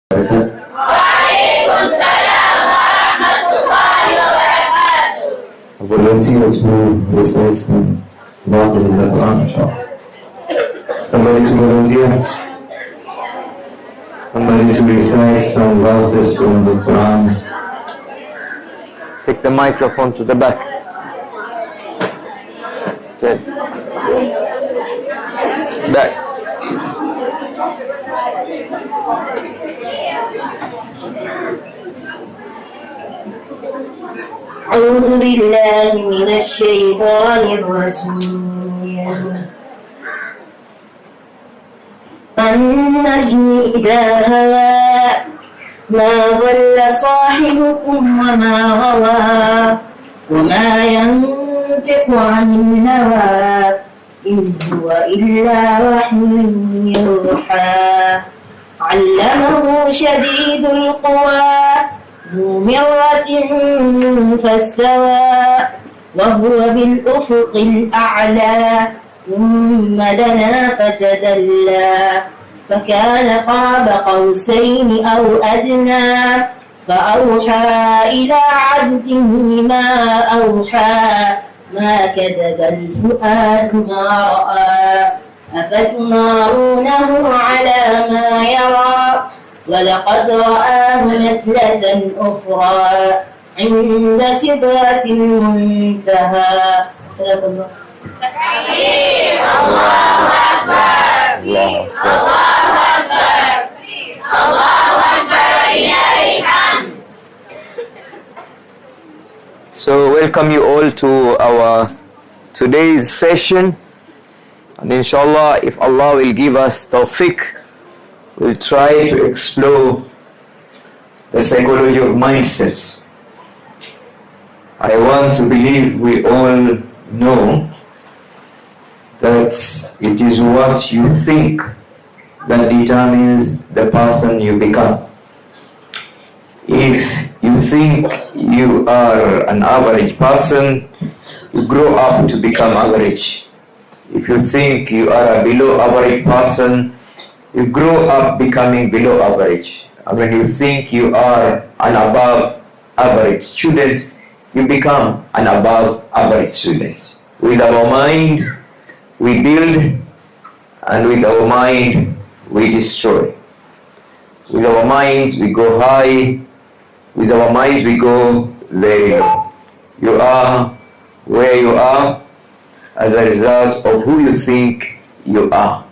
Volunteer to recite some verses in the Quran. Somebody to volunteer? Somebody to recite some verses from the Quran. Take the microphone to the back. Good. Back. أعوذ بالله من الشيطان الرجيم. والنجم إذا هوى ما ضل صاحبكم وما غوى وما ينطق عن الهوى إن هو إلا وحي يوحى علمه شديد القوى ذو مرة فاستوى وهو بالأفق الأعلى ثم دنا فتدلى فكان قاب قوسين أو أدنى فأوحى إلى عبده ما أوحى ما كذب الفؤاد ما رأى أفتمارونه على ما يرى ولقد رآه نزلة أخرى عند سدرة المنتهى. صدق الله. تكبير. الله أكبر. الله أكبر. الله أكبر ولله الحمد. So welcome you all to our today's session, and inshallah, if Allah will give us tawfiq, we'll try to explore the psychology of mindsets. I want to believe we all know that it is what you think that determines the person you become. If you think you are an average person, you grow up to become average. If you think you are a below average person, you grow up becoming below average. And when you think you are an above average student, you become an above average student. With our mind, we build, and with our mind, we destroy. With our minds, we go high. With our minds, we go very low. You are where you are as a result of who you think you are.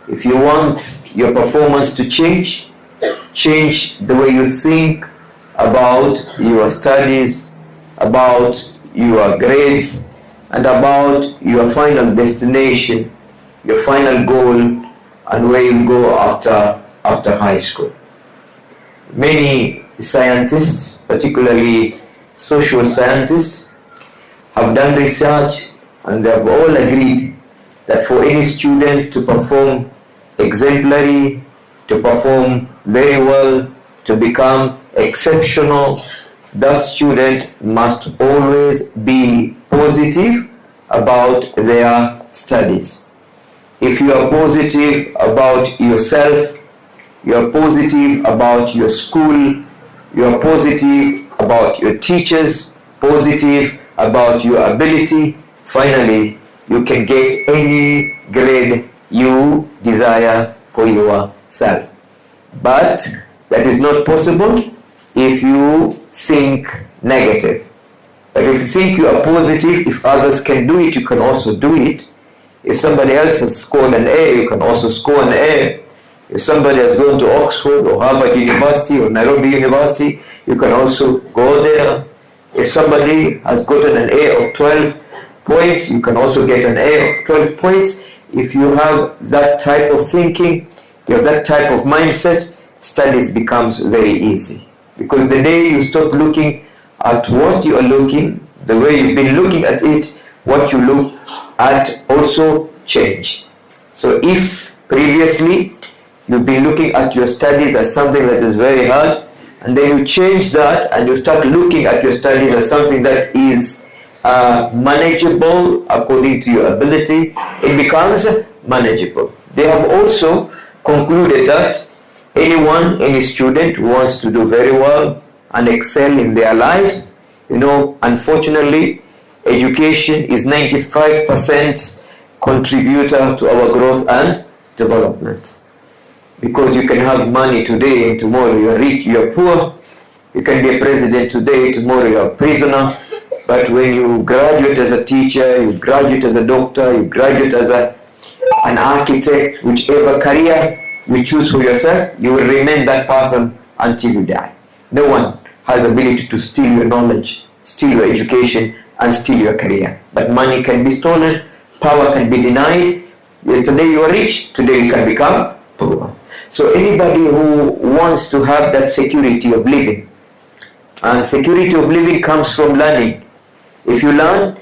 If you want your performance to change the way you think about your studies, about your grades, and about your final destination, your final goal, and where you go after high school. Many scientists, particularly social scientists, have done research, and they have all agreed that for any student to perform exemplary, to perform very well, to become exceptional, that student must always be positive about their studies. If you are positive about yourself, you are positive about your school, you are positive about your teachers, positive about your ability, finally, you can get any grade you desire for yourself. But that is not possible if you think negative. But if you think you are positive, if others can do it, you can also do it. If somebody else has scored an A, you can also score an A. If somebody has gone to Oxford or Harvard University or Nairobi University, you can also go there. If somebody has gotten an A of 12 points, you can also get an A of 12 points. If you have that type of thinking, you have that type of mindset, studies becomes very easy. Because the day you stop looking at what you are looking, the way you've been looking at it, what you look at also change. So if previously you've been looking at your studies as something that is very hard, and then you change that and you start looking at your studies as something that is manageable according to your ability, it becomes manageable. They have also concluded that any student who wants to do very well and excel in their lives, unfortunately, education is 95% contributor to our growth and development. Because you can have money today and tomorrow you are rich, you are poor. You can be a president today, tomorrow you are a prisoner. But when you graduate as a teacher, you graduate as a doctor, you graduate as an architect, whichever career you choose for yourself, you will remain that person until you die. No one has the ability to steal your knowledge, steal your education, and steal your career. But money can be stolen, power can be denied. Yesterday you were rich, today you can become poor. So anybody who wants to have that security of living, and security of living comes from learning. If you learn,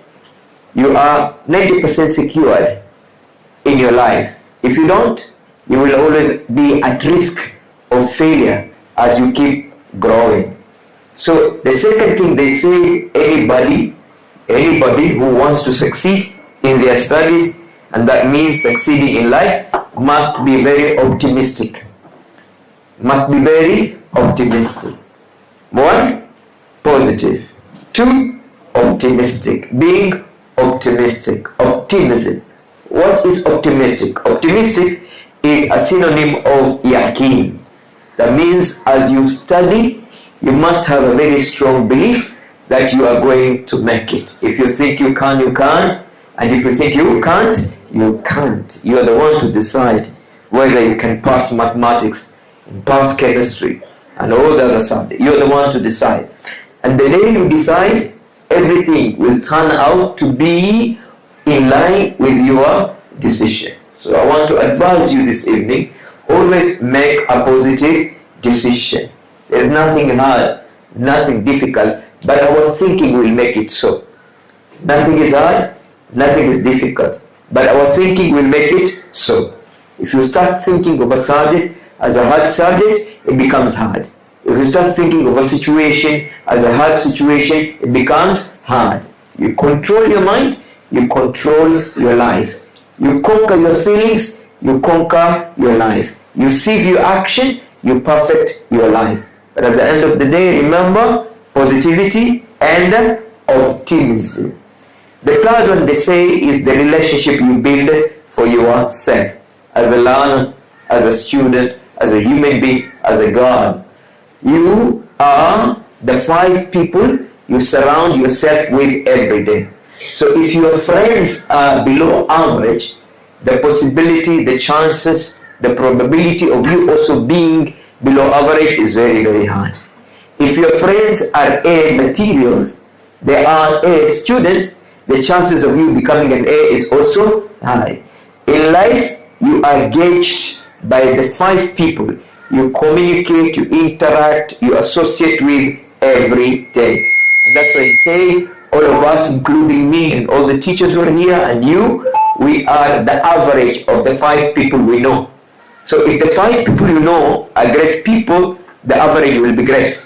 you are 90% secured in your life. If you don't, you will always be at risk of failure as you keep growing. So the second thing they say, anybody who wants to succeed in their studies, and that means succeeding in life, must be very optimistic. Must be very optimistic. 1, positive. 2, optimistic. Being optimistic. Optimism. What is optimistic? Optimistic is a synonym of yaqeen. That means as you study, you must have a very strong belief that you are going to make it. If you think you can, you can't. And if you think you can't, you can't. You are the one to decide whether you can pass mathematics, pass chemistry, and all the other subjects. You are the one to decide. And the day you decide, everything will turn out to be in line with your decision. So I want to advise you this evening, always make a positive decision. There's nothing hard, nothing difficult, but our thinking will make it so. Nothing is hard, nothing is difficult, but our thinking will make it so. If you start thinking of a subject as a hard subject, it becomes hard. If you start thinking of a situation as a hard situation, it becomes hard. You control your mind, you control your life. You conquer your feelings, you conquer your life. You sieve your action, you perfect your life. But at the end of the day, remember positivity and optimism. The third one they say is the relationship you build for yourself. As a learner, as a student, as a human being, as a God. You are the 5 people you surround yourself with every day. So if your friends are below average, the possibility, the chances, the probability of you also being below average is very, very high. If your friends are A materials, they are A students, the chances of you becoming an A is also high. In life, you are gauged by the 5 people you communicate, you interact, you associate with every day. And that's why I say, all of us, including me and all the teachers who are here and you, we are the average of the 5 people we know. So if the 5 people you know are great people, the average will be great.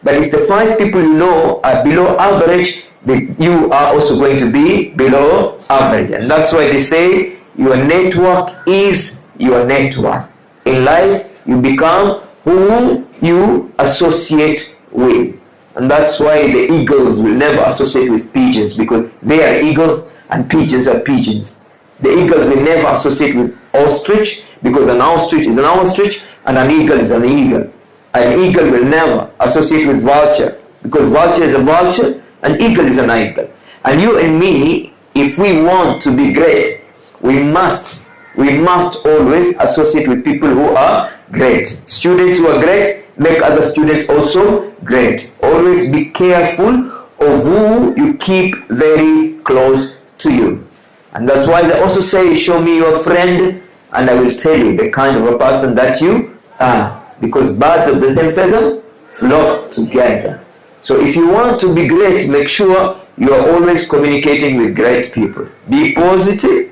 But if the 5 people you know are below average, you are also going to be below average. And that's why they say your network is your net worth. In life, you become who you associate with. And that's why the eagles will never associate with pigeons, because they are eagles and pigeons are pigeons. The eagles will never associate with ostrich, because an ostrich is an ostrich and an eagle is an eagle. An eagle will never associate with vulture, because vulture is a vulture and eagle is an eagle. And you and me, if we want to be great, we must always associate with people who are great. Students who are great make other students also great. Always be careful of who you keep very close to you. And that's why they also say, show me your friend and I will tell you the kind of a person that you are. Because birds of the same feather flock together. So if you want to be great, make sure you are always communicating with great people. Be positive,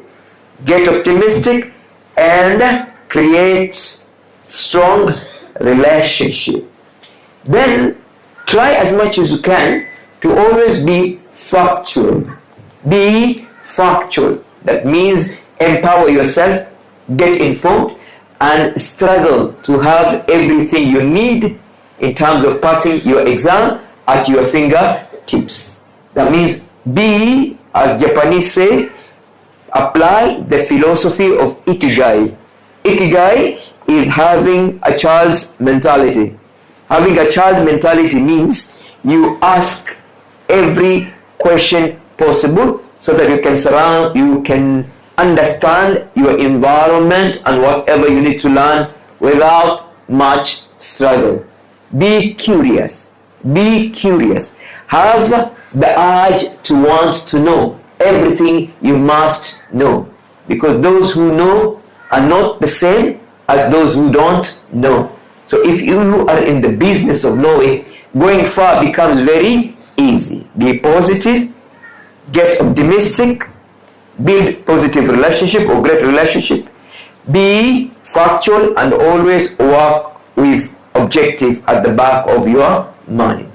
get optimistic, and create strong relationship. Then try as much as you can to always be factual. Be factual. That means empower yourself, get informed, and struggle to have everything you need in terms of passing your exam at your fingertips. That means B, as Japanese say, apply the philosophy of Ikigai. Ikigai is having a child's mentality. Having a child mentality means you ask every question possible so that you can understand your environment and whatever you need to learn without much struggle. Be curious. Be curious. Have the urge to want to know everything you must know, because those who know are not the same as those who don't know. So if you are in the business of knowing, going far becomes very easy. Be positive, get optimistic, build positive relationship or great relationship, be factual, and always work with objective at the back of your mind.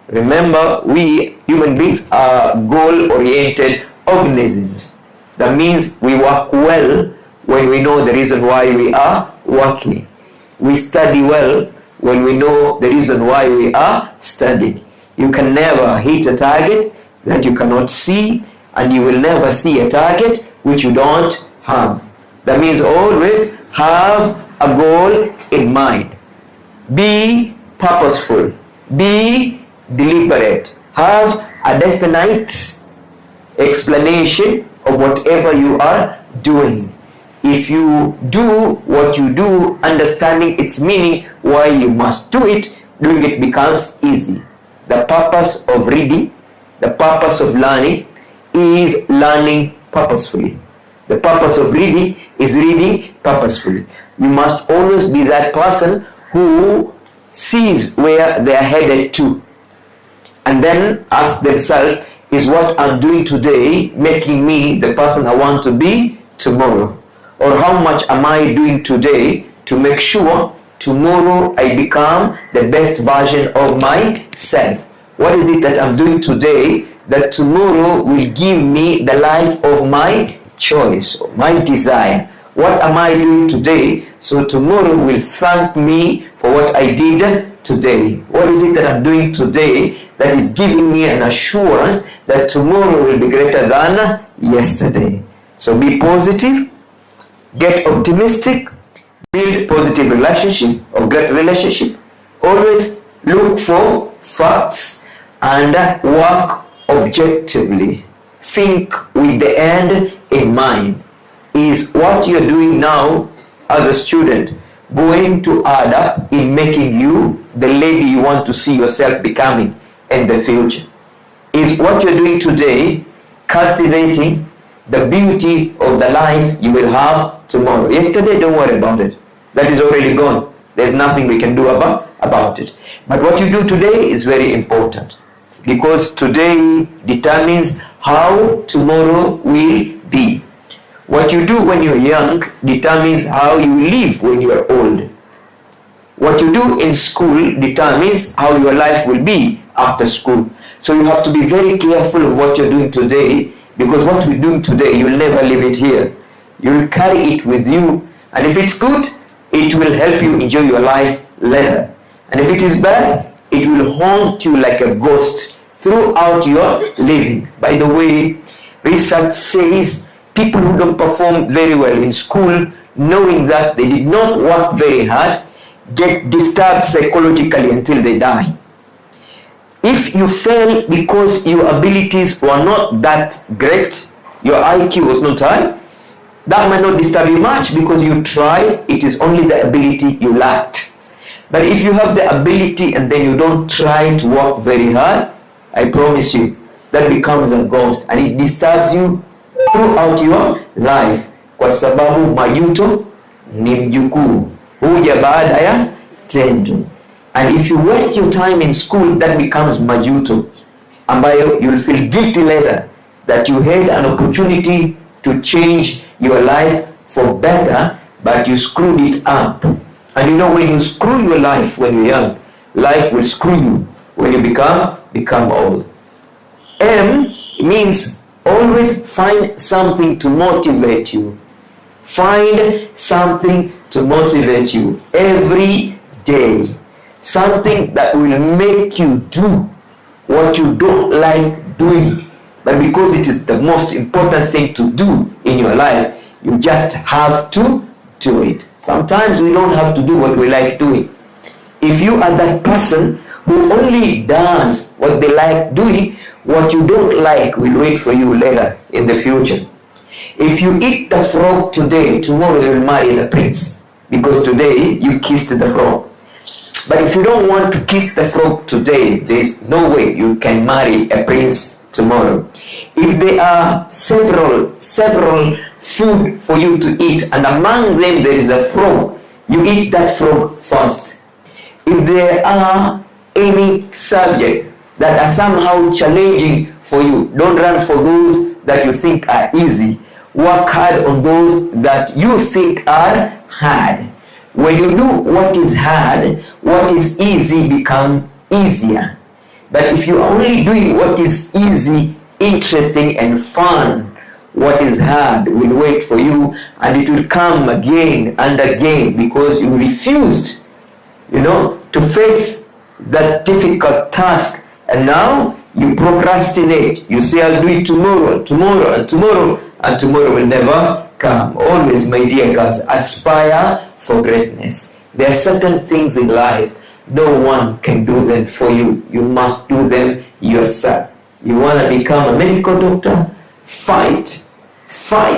Remember, we human beings are goal-oriented organisms. That means we work well when we know the reason why we are working. We study well when we know the reason why we are studying. You can never hit a target that you cannot see, and you will never see a target which you don't have. That means always have a goal in mind. Be purposeful. Be deliberate. Have a definite explanation of whatever you are doing. If you do what you do, understanding its meaning, why you must do it, doing it becomes easy. The purpose of reading, the purpose of learning is learning purposefully. The purpose of reading is reading purposefully. You must always be that person who sees where they are headed to, and then ask themselves, is what I'm doing today making me the person I want to be tomorrow? Or how much am I doing today to make sure tomorrow I become the best version of myself? What is it that I'm doing today that tomorrow will give me the life of my choice, or my desire? What am I doing today so tomorrow will thank me for what I did today? What is it that I'm doing today that is giving me an assurance that tomorrow will be greater than yesterday? So be positive, get optimistic, build positive relationship or great relationship. Always look for facts and work objectively. Think with the end in mind. Is what you're doing now as a student going to add up in making you the lady you want to see yourself becoming in the future? Is what you're doing today cultivating the beauty of the life you will have tomorrow? Yesterday, don't worry about it. That is already gone. There's nothing we can do about it. But what you do today is very important, because today determines how tomorrow will be. What you do when you're young determines how you live when you're old. What you do in school determines how your life will be after school. So you have to be very careful of what you're doing today, because what we're doing today, you'll never leave it here. You'll carry it with you, and if it's good, it will help you enjoy your life later. And if it is bad, it will haunt you like a ghost throughout your living. By the way, research says people who don't perform very well in school, knowing that they did not work very hard, get disturbed psychologically until they die. If you fail because your abilities were not that great, your IQ was not high, that might not disturb you much because you tried. It is only the ability you lacked. But if you have the ability and then you don't try to work very hard, I promise you, that becomes a ghost and it disturbs you throughout your life. Kwa sababu majuto ni mjukuu, huja baada ya tendo. And if you waste your time in school, that becomes majuto, ambayo you'll feel guilty later that you had an opportunity to change your life for better, but you screwed it up. And you know, when you screw your life when you're young, life will screw you when you become old. M means always find something to motivate you. Find something to motivate you every day. Something that will make you do what you don't like doing, but because it is the most important thing to do in your life, you just have to do it. Sometimes we don't have to do what we like doing. If you are that person who only does what they like doing, what you don't like will wait for you later in the future. If you eat the frog today, tomorrow you will marry the prince, because today you kissed the frog. But if you don't want to kiss the frog today, there is no way you can marry a prince tomorrow. If there are several food for you to eat, and among them there is a frog, you eat that frog first. If there are any subject that are somehow challenging for you, don't run for those that you think are easy. Work hard on those that you think are hard. When you do what is hard, what is easy become easier. But if you are only doing what is easy, interesting and fun, what is hard will wait for you, and it will come again and again because you refused, to face that difficult task. And now you procrastinate. You say, I'll do it tomorrow, and tomorrow will never come. Always, my dear girls, aspire for greatness. There are certain things in life, no one can do them for you. You must do them yourself. You want to become a medical doctor? Fight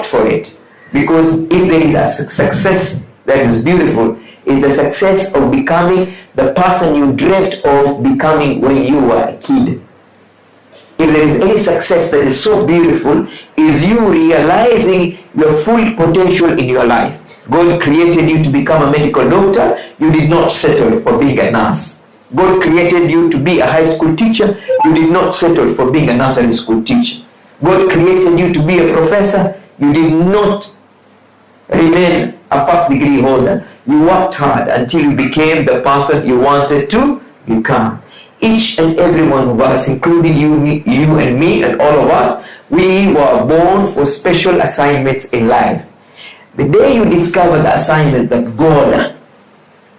for it. Because if there is a success that is beautiful, it's the success of becoming the person you dreamt of becoming when you were a kid. If there is any success that is so beautiful, is you realizing your full potential in your life. God created you to become a medical doctor. You did not settle for being a nurse. God created you to be a high school teacher. You did not settle for being a nursery school teacher. God created you to be a professor. You did not remain a first degree holder. You worked hard until you became the person you wanted to become. Each and every one of us, including you and me and all of us, we were born for special assignments in life. The day you discover the assignment that God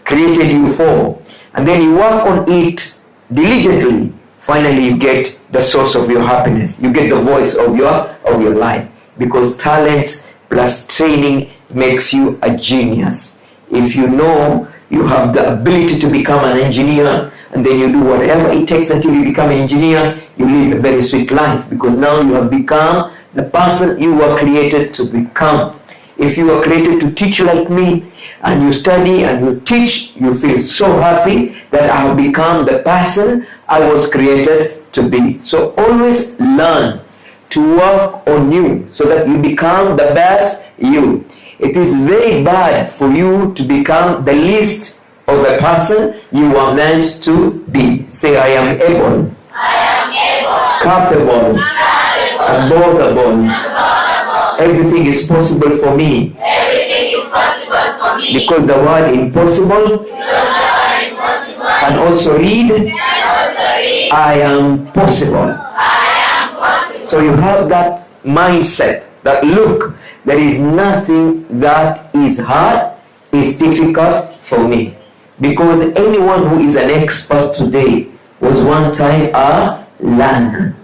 created you for, and then you work on it diligently, finally you get the source of your happiness. You get the voice of your life. Because talent plus training makes you a genius. If you know you have the ability to become an engineer, and then you do whatever it takes until you become an engineer, you live a very sweet life, because now you have become the person you were created to become. If you were created to teach like me, and you study and you teach, you feel so happy that I have become the person I was created to be. So always learn to work on you so that you become the best you. It is very bad for you to become the least of a person you are meant to be. Say, I am able, capable, abordable. Everything is possible for me. Because the word impossible can also read, I am possible. So you have that mindset that look, there is nothing that is hard, is difficult for me. Because anyone who is an expert today was one time a learner.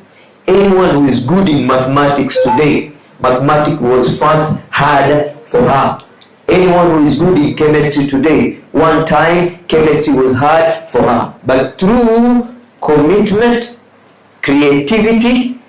Anyone who is good in mathematics today, mathematics was first hard for her. Anyone who is good in chemistry today, one time chemistry was hard for her. But through commitment, creativity,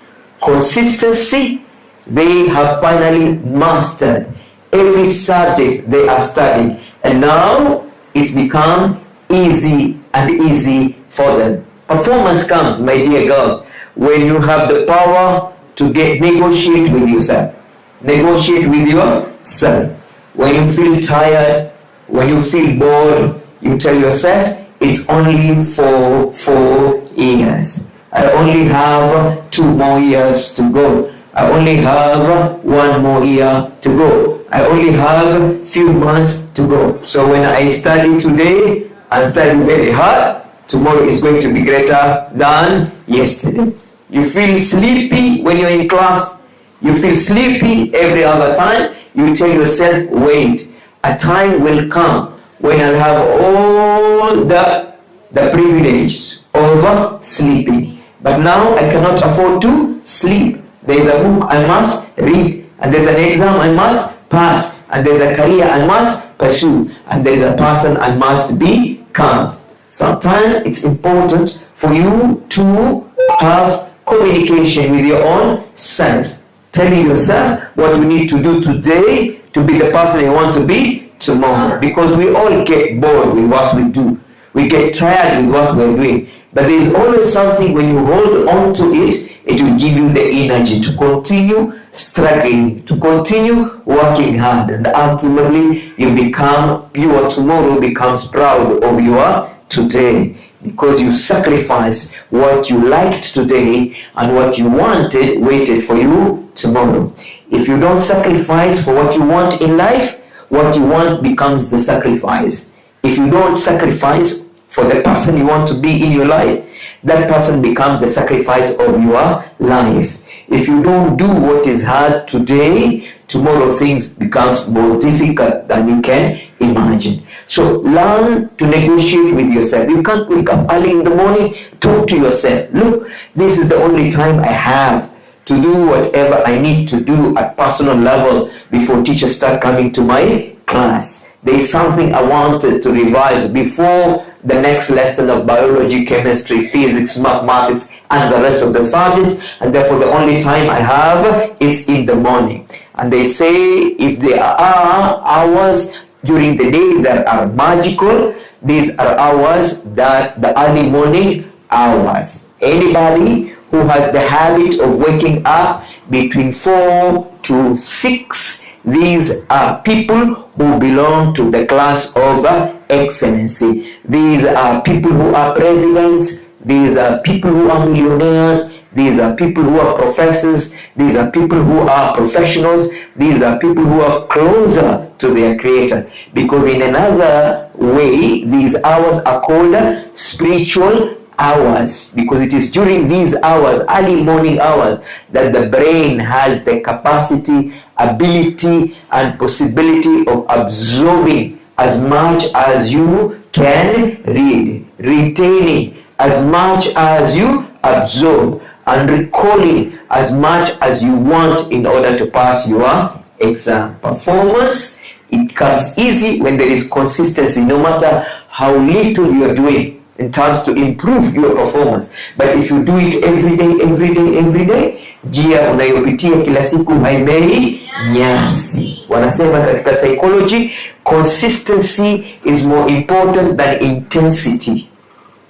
consistency, they have finally mastered every subject they are studying. And now it's become easy and easy for them. Performance comes, my dear girls, when you have the power to negotiate with yourself. Negotiate with yourself. When you feel tired, when you feel bored, you tell yourself, it's only for 4 years. I only have 2 more years to go. I only have 1 more year to go. I only have few months to go. So when I study today, I study very hard. Tomorrow is going to be greater than yesterday. You feel sleepy when you're in class. You feel sleepy every other time. You tell yourself, wait, A time will come when I'll have all the privilege of sleeping. But now I cannot afford to sleep. There's a book I must read, and there's an exam I must pass, and there's a career I must pursue, and there's a person I must become. Sometimes it's important for you to have communication with your own self, telling yourself what you need to do today to be the person you want to be tomorrow. Because we all get bored with what we do. We get tired with what we're doing. But there is always something, when you hold on to it, it will give you the energy to continue struggling, to continue working hard, and ultimately your tomorrow becomes proud of your today, because you sacrifice what you liked today and what you wanted waited for you tomorrow. If you don't sacrifice for what you want in life, what you want becomes the sacrifice. If you don't sacrifice for the person you want to be in your life, that person becomes the sacrifice of your life. If you don't do what is hard today, tomorrow things becomes more difficult than you can imagine. So learn to negotiate with yourself. You can't wake up early in the morning, talk to yourself. Look, this is the only time I have to do whatever I need to do at personal level before teachers start coming to my class. There is something I wanted to revise before the next lesson of biology, chemistry, physics, mathematics, and the rest of the subjects, and therefore the only time I have is in the morning. And they say if there are hours during the day that are magical, these are hours that the early morning hours. Anybody who has the habit of waking up between 4 to 6, these are people who belong to the class of excellency. These are people who are presidents. These are people who are millionaires. These are people who are professors. These are people who are professionals. These are people who are closer to their creator. Because in another way, these hours are called spiritual hours, because it is during these hours, early morning hours, that the brain has the capacity, ability, and possibility of absorbing as much as you can read, retaining as much as you absorb, and recalling as much as you want in order to pass your exam. Performance, it comes easy when there is consistency, no matter how little you are doing in terms to improve your performance. But if you do it every day, njia unayopitia kila siku haimei nyasi. Wanasema katika psychology, consistency is more important than intensity.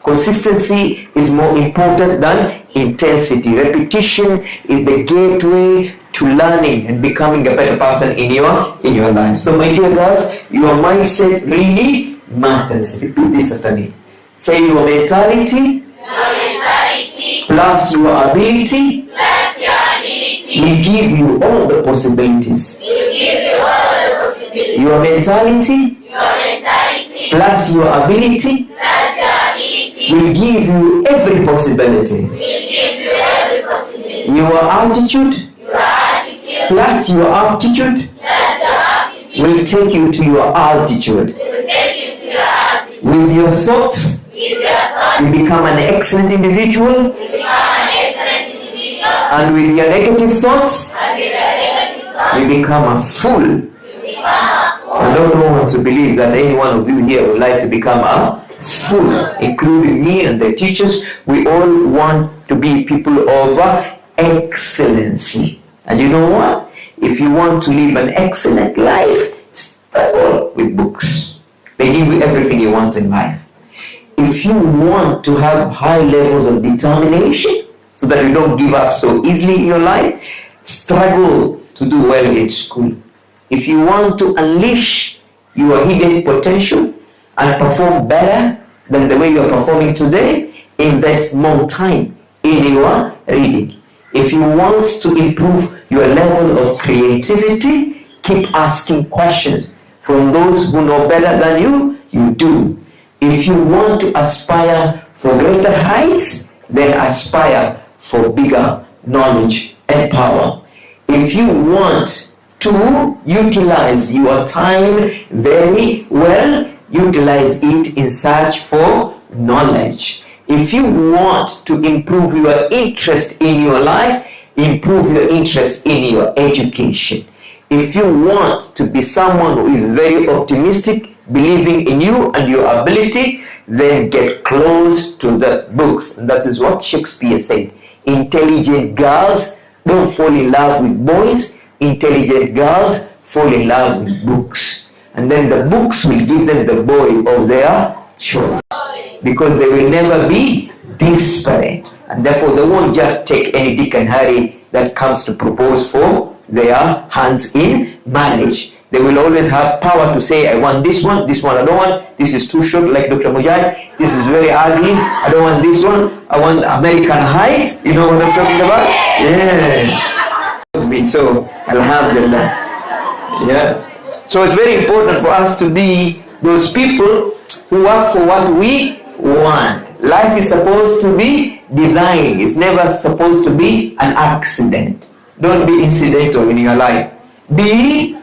Consistency is more important than intensity. Repetition is the gateway to learning and becoming a better person in your life. So my dear girls, your mindset really matters. Repeat this after me. Say your mentality plus your ability will give you all the possibilities. Your mentality plus your ability will give you every possibility. Your altitude plus your aptitude will take you to your altitude. With your thoughts, you become an excellent individual. And with your negative thoughts, you become a fool. I don't want to believe that any one of you here would like to become a fool, including me and the teachers. We all want to be people of excellency. And you know what? If you want to live an excellent life, start with books. They give you everything you want in life. If you want to have high levels of determination so that you don't give up so easily in your life, struggle to do well in school. If you want to unleash your hidden potential and perform better than the way you are performing today, invest more time in your reading. If you want to improve your level of creativity, keep asking questions from those who know better than you do. If you want to aspire for greater heights, then aspire for bigger knowledge and power. If you want to utilize your time very well, utilize it in search for knowledge. If you want to improve your interest in your life, improve your interest in your education. If you want to be someone who is very optimistic, believing in you and your ability, then get close to the books. And that is what Shakespeare said. Intelligent girls don't fall in love with boys. Intelligent girls fall in love with books. And then the books will give them the boy of their choice. Because they will never be desperate. And therefore they won't just take any Dick and Harry that comes to propose for their hands in marriage. They will always have power to say, I want this one I don't want, this is too short, like Dr. Mujahid, this is very ugly, I don't want this one, I want American height, you know what I'm talking about? Yeah. So, alhamdulillah. Yeah. So it's very important for us to be those people who work for what we want. Life is supposed to be designed. It's never supposed to be an accident. Don't be incidental in your life. Be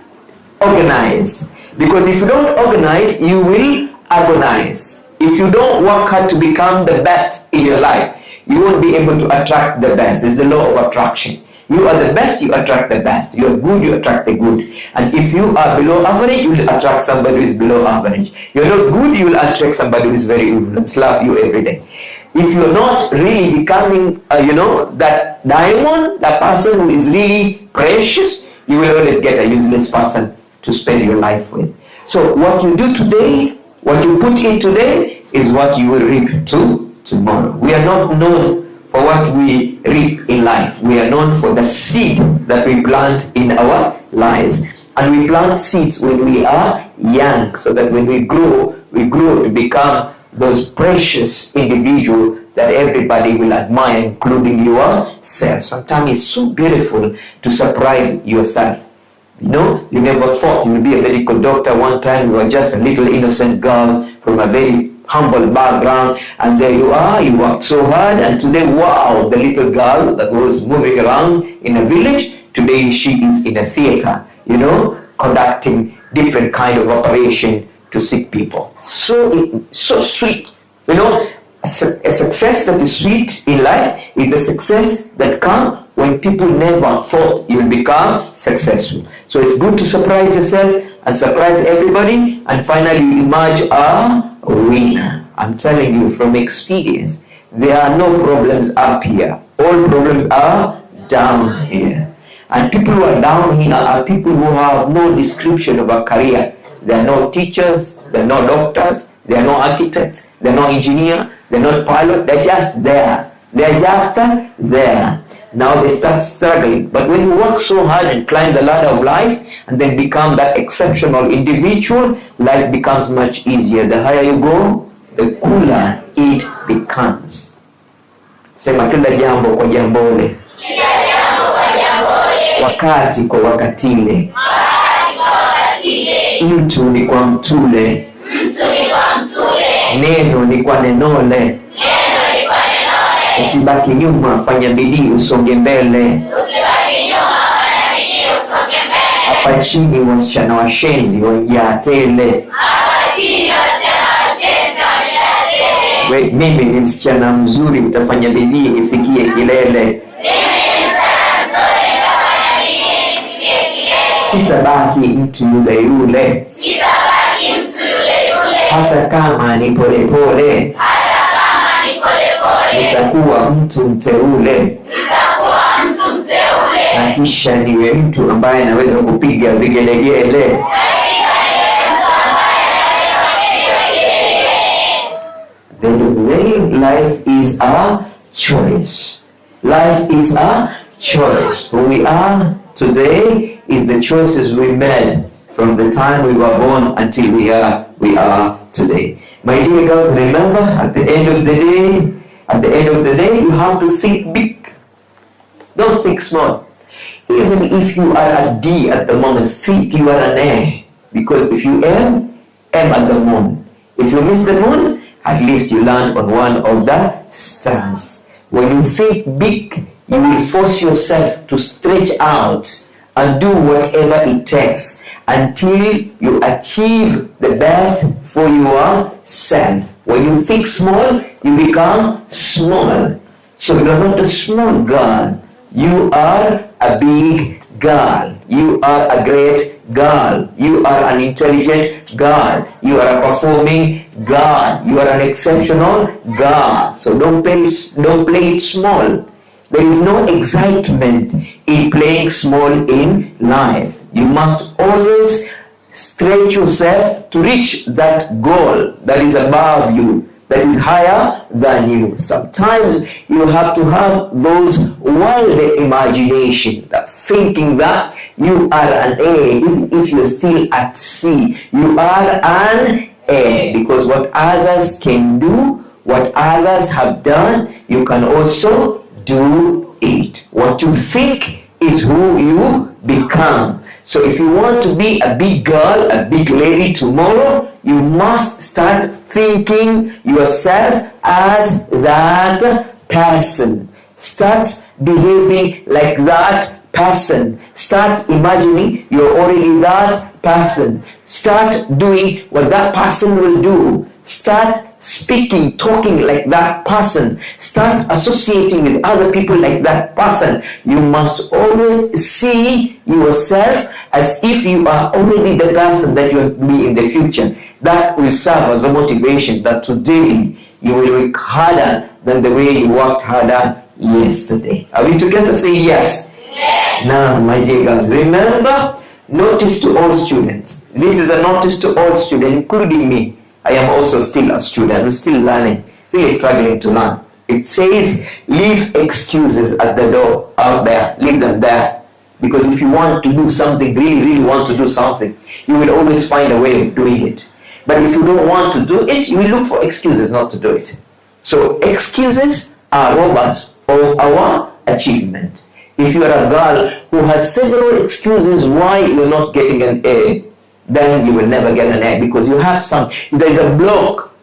organized. Because if you don't organize, you will agonize. If you don't work hard to become the best in your life, you won't be able to attract the best. It's the law of attraction. You are the best, you attract the best. You are good, you attract the good. And if you are below average, you will attract somebody who is below average. You're not good, you will attract somebody who is very evil and slap you every day. If you're not really becoming, that diamond, that person who is really precious, you will always get a useless person to spend your life with. So what you do today, what you put in today, is what you will reap tomorrow. We are not known for what we reap in life. We are known for the seed that we plant in our lives. And we plant seeds when we are young, so that when we grow to become those precious individuals that everybody will admire, including yourself. Sometimes it's so beautiful to surprise yourself. You never thought you would be a medical doctor. One time you were just a little innocent girl from a very humble background, and there you are, you worked so hard, and today, wow, the little girl that was moving around in a village, today she is in a theater, conducting different kind of operation to sick people. So sweet. A success that is sweet in life is the success that comes when people never thought you would become successful. So it's good to surprise yourself and surprise everybody, and finally you emerge a winner. I'm telling you from experience, there are no problems up here. All problems are down here. And people who are down here are people who have no description of a career. They are no teachers, they are no doctors, they are no architects, they are no engineer, they are not pilot, they're just there. They're just there. Now they start struggling. But when you work so hard and climb the ladder of life and then become that exceptional individual, life becomes much easier. The higher you go, the cooler it becomes. Sema kila jambo kwa jambole. Wakati kwa wakatile. Mtu ni kwa mtule. Neno ni kwa nenole. Usibaki nyuma, fanya bidii usonge mbele. Hapa chini wasichana washenzi wajaa tele. Mimi ni msichana mzuri, utafanya bidii ifikie kilele. Sitabaki mtu yule. Hata kama ni polepole. Nitakuwa mtu mteule. Na kisha niwe mtu ambaye anaweza kupiga vigelegele. Life is a choice. Life is a choice. Who we are today is the choices we made from the time we were born until we are today. My dear girls, remember, at the end of the day, you have to think big. Don't think small. Even if you are a D at the moment, think you are an A. Because if you aim at the moon. If you miss the moon, at least you land on one of the stars. When you think big, you will force yourself to stretch out and do whatever it takes until you achieve the best for yourself. When you think small, you become small. So you are not a small girl. You are a big girl. You are a great girl. You are an intelligent girl. You are a performing girl. You are an exceptional girl. So don't play it small. There is no excitement in playing small in life. You must always stretch yourself to reach that goal that is above you, that is higher than you. Sometimes you have to have those wild imagination, that thinking that you are an A, even if you're still at C, you are an A, because what others can do, what others have done, you can also do it. What you think is who you become. So if you want to be a big girl, a big lady tomorrow, you must start thinking yourself as that person. Start behaving like that person. Start imagining you're already that person. Start doing what that person will do. Start speaking, talking like that person. Start associating with other people like that person. You must always see yourself as if you are already the person that you will be in the future. That will serve as a motivation that today you will work harder than the way you worked harder yesterday. Are we together? Say yes. Yes. Now, my dear girls, remember, notice to all students. This is a notice to all students, including me. I am also still a student. I'm still learning, really struggling to learn. It says, leave excuses at the door, out there. Leave them there. Because if you want to do something, really want to do something, you will always find a way of doing it. But if you don't want to do it, you will look for excuses not to do it. So excuses are robbers of our achievement. If you are a girl who has several excuses why you're not getting an A, then you will never get an A, because you have there is a block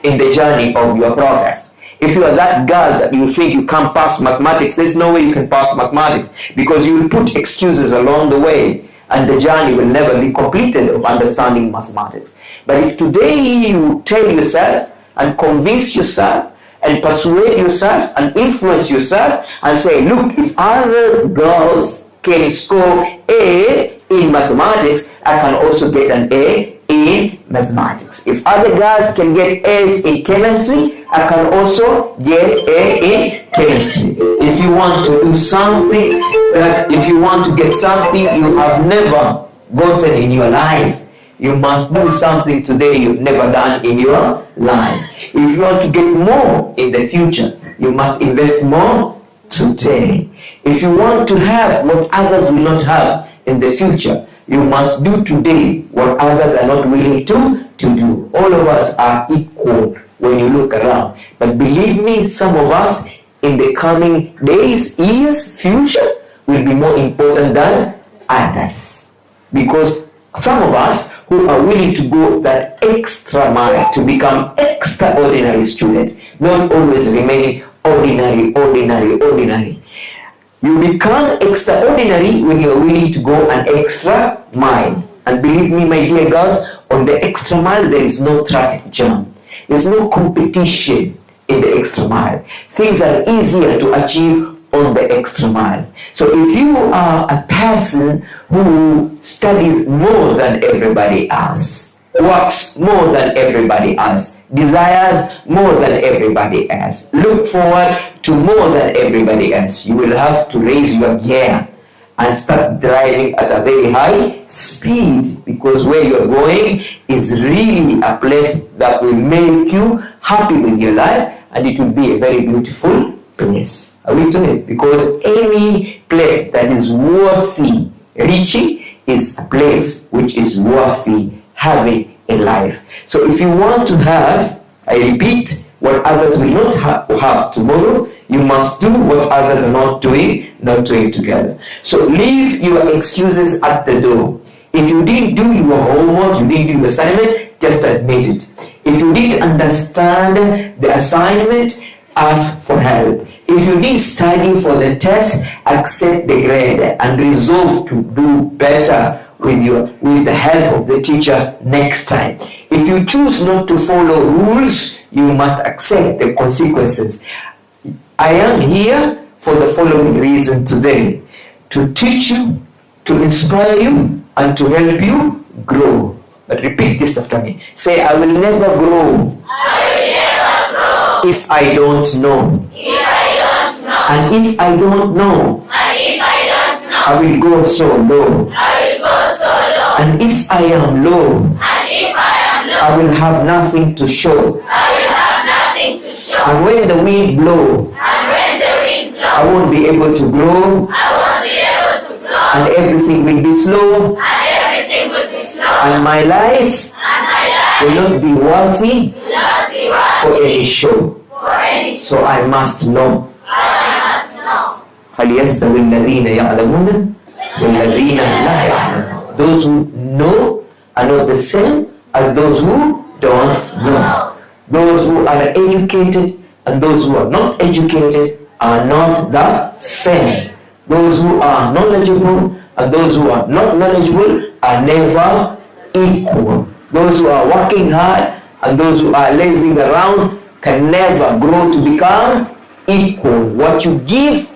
in the journey of your progress. If you are that girl that you think you can't pass mathematics, there's no way you can pass mathematics, because you will put excuses along the way and the journey will never be completed of understanding mathematics. But if today you tell yourself and convince yourself and persuade yourself and influence yourself and say, look, if other girls can score A in mathematics, I can also get an A in mathematics. If other girls can get A's in chemistry, I can also get A in chemistry. If you want to do something, if you want to get something you have never gotten in your life, you must do something today you've never done in your life. If you want to get more in the future, you must invest more today. If you want to have what others will not have in the future, you must do today what others are not willing to do. All of us are equal when you look around. But believe me, some of us in the coming days, years, future will be more important than others. Because some of us who are willing to go that extra mile to become extraordinary student, not always remain ordinary. You become extraordinary when you are willing to go an extra mile. And believe me, my dear girls, on the extra mile there is no traffic jam. There's no competition in the extra mile. Things are easier to achieve on the extra mile. So if you are a person who studies more than everybody else, works more than everybody else, desires more than everybody else, look forward to more than everybody else, you will have to raise your gear and start driving at a very high speed, because where you're going is really a place that will make you happy with your life, and it will be a very beautiful place. Are we doing it? Because any place that is worthy reaching is a place which is worthy having in life. So if you want to have, I repeat, what others will not have tomorrow, you must do what others are not doing together. So leave your excuses at the door. If you didn't do your homework, you didn't do your assignment, just admit it. If you didn't understand the assignment, ask for help. If you did study for the test, accept the grade and resolve to do better with the help of the teacher next time. If you choose not to follow rules, you must accept the consequences. I am here for the following reason today: to teach you, to inspire you, and to help you grow. But repeat this after me. Say, I will never grow. If I don't know. And if I don't know, I will go so low. And if I am low, I will have nothing to show. And when the wind blows, I won't be able to grow. And everything will be slow. And my life will not be worthy for any show. So I must know. هل يستوي الذين يعلمون والذين لا يعلمون? Those who know are not the same as those who don't know. Those who are educated and those who are not educated are not the same. Those who are knowledgeable and those who are not knowledgeable are never equal. Those who are working hard and those who are lazing around can never grow to become equal. What you give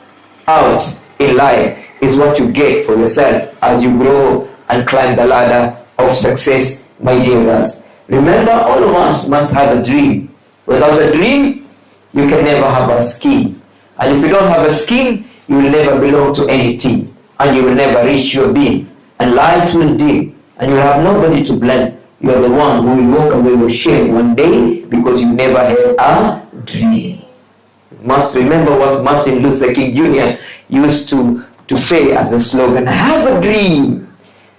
out in life is what you get for yourself as you grow and climb the ladder of success, my dear ones. Remember, all of us must have a dream. Without a dream, you can never have a scheme. And if you don't have a scheme, you will never belong to any team. And you will never reach your being. And life will dim. And you will have nobody to blame. You are the one who will walk away with shame one day because you never had a dream. You must remember what Martin Luther King Jr. used to say as a slogan. I have a dream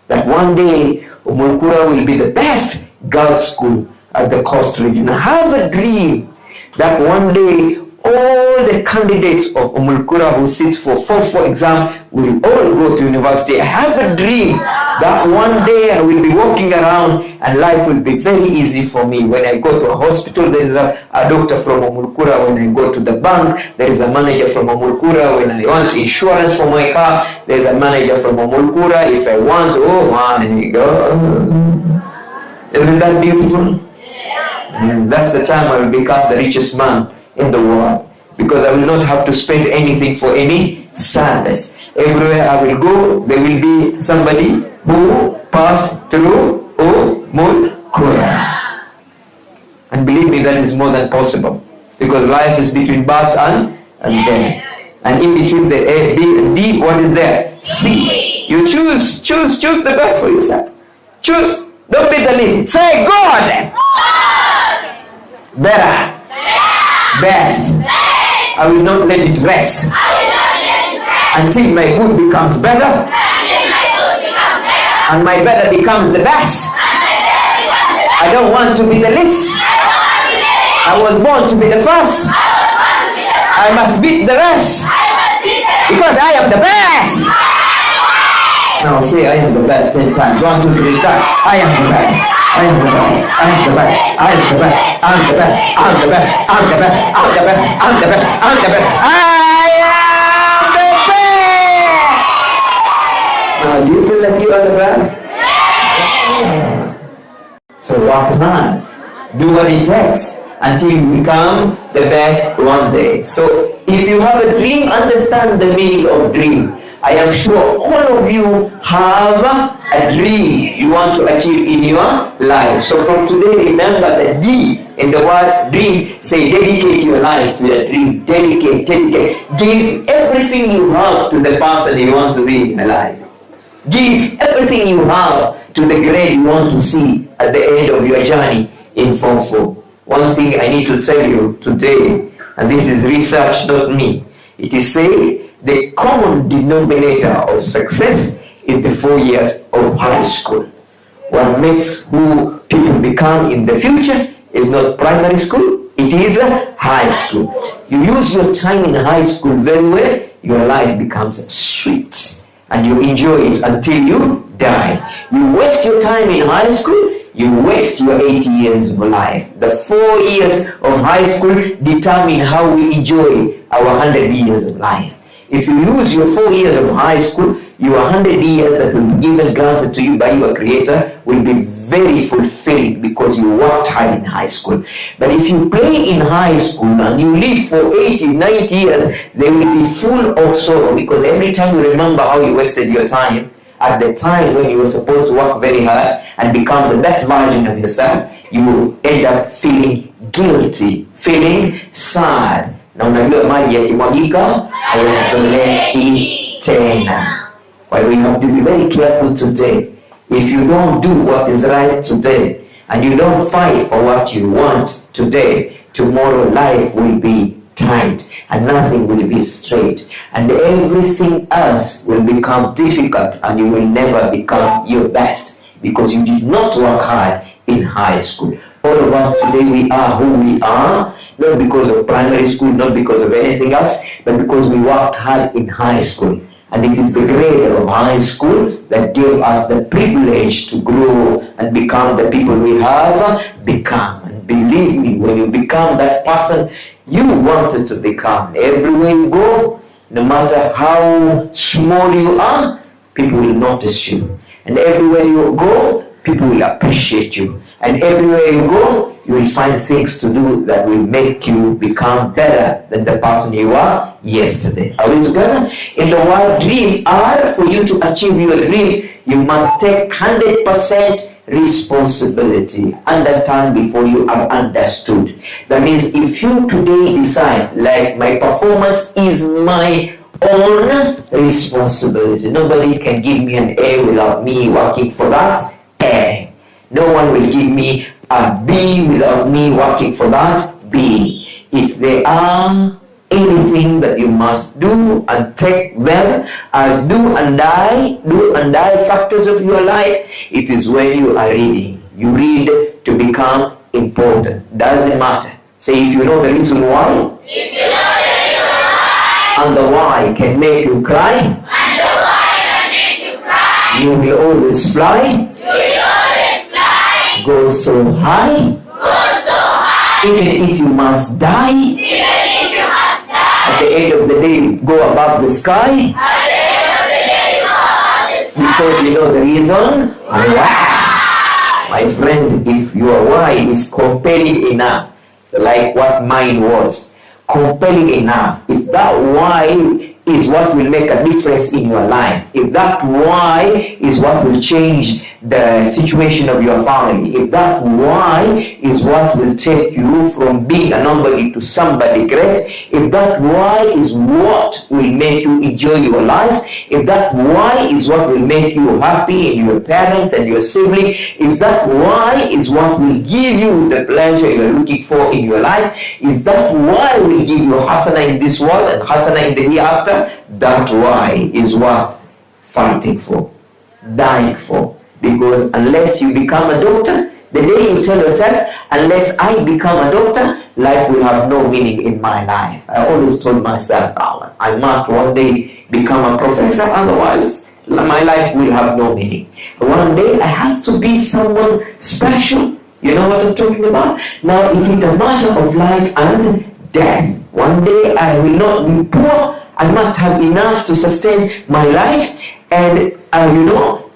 that one day Ummulqurah will be the best girls' school at the coast region. I have a dream that one day all the candidates of Ummulqurah who sit for 4-4 exam will all go to university. I have a dream that one day I will be walking around and life will be very easy for me. When I go to a hospital, there is a doctor from Ummulqurah. When I go to the bank, there is a manager from Ummulqurah. When I want insurance for my car, there is a manager from Ummulqurah. If I want, oh my God. Isn't that beautiful? That's the time I will become the richest man in the world, because I will not have to spend anything for any sadness. Everywhere I will go, there will be somebody who passed through Ummulqurah. And believe me, that is more than possible, because life is between birth and death. And in between the A, B, and D, what is there? C. You choose the best for yourself. Choose. Don't be the least. Say God. Better. Best. I will not let it rest until my good becomes better and my better becomes the best. I don't want to be the least. I was born to be the first. I must beat the rest because I am the best. Now say I am the best 10 times. 1, 2, 3, start. I am the best. I am the best. I am the best. I am the best. I'm the best. I'm the best. I'm the best. I'm the best. I'm the best. I'm the best. I am the best. Now, do you feel like you are the best? So work hard. Do what it takes until you become the best one day. So if you have a dream, understand the meaning of dream. I am sure all of you have a dream you want to achieve in your life. So from today, remember the D in the word dream. Say, dedicate your life to the dream. Dedicate. Give everything you have to the person you want to be in life. Give everything you have to the grade you want to see at the end of your journey in Form 4. One thing I need to tell you today, and this is research, not me. It is said the common denominator of success is the 4 years of high school. What makes who people become in the future is not primary school, it is high school. You use your time in high school very well, your life becomes sweet and you enjoy it until you die. You waste your time in high school, you waste your 80 years of life. The 4 years of high school determine how we enjoy our 100 years of life. If you lose your 4 years of high school, your 100 years that will be given, granted to you by your Creator, will be very fulfilling because you worked hard in high school. But if you play in high school and you live for 80, 90 years, they will be full of sorrow, because every time you remember how you wasted your time at the time when you were supposed to work very hard and become the best version of yourself, you will end up feeling guilty, feeling sad. Na unajua maji yakimwagika hayazoleki tena. Why we have to be very careful today. If you don't do what is right today, and you don't fight for what you want today, tomorrow life will be tight, and nothing will be straight, and everything else will become difficult, and you will never become your best, because you did not work hard in high school. All of us today, we are who we are, not because of primary school, not because of anything else, but because we worked hard in high school. And it is the grade of high school that gave us the privilege to grow and become the people we have become. And believe me, when you become that person you wanted to become, everywhere you go, no matter how small you are, people will notice you. And everywhere you go, people will appreciate you. And everywhere you go, you will find things to do that will make you become better than the person you were yesterday. Are we together? In the word dream, R, for you to achieve your dream, you must take 100% responsibility. Understand before you have understood. That means if you today decide, like, my performance is my own responsibility. Nobody can give me an A without me working for that A. No one will give me a B without me working for that B. If there are anything that you must do and take them as do and die factors of your life, it is when you are reading. You read to become important. Doesn't matter. Say, if you know the reason why, if you know the reason why, and the why can make you cry, and the why can make you cry, you will always fly. Go so high, even if you must die, at the end of the day, go above the sky, because you know the reason why. My friend, if your why is compelling enough, like what mine was, compelling enough, if that why is what will make a difference in your life, if that why is what will change the situation of your family, if that why is what will take you from being a nobody to somebody great, if that why is what will make you enjoy your life, if that why is what will make you happy in your parents and your sibling, if that why is what will give you the pleasure you're looking for in your life, is that why will give you hasana in this world and hasana in the hereafter, that why is worth fighting for, dying for. Because unless you become a doctor, the day you tell yourself, unless I become a doctor, life will have no meaning in my life. I always told myself, I must one day become a professor, otherwise my life will have no meaning. One day I have to be someone special. You know what I'm talking about? Now, if it's a matter of life and death, one day I will not be poor. I must have enough to sustain my life and,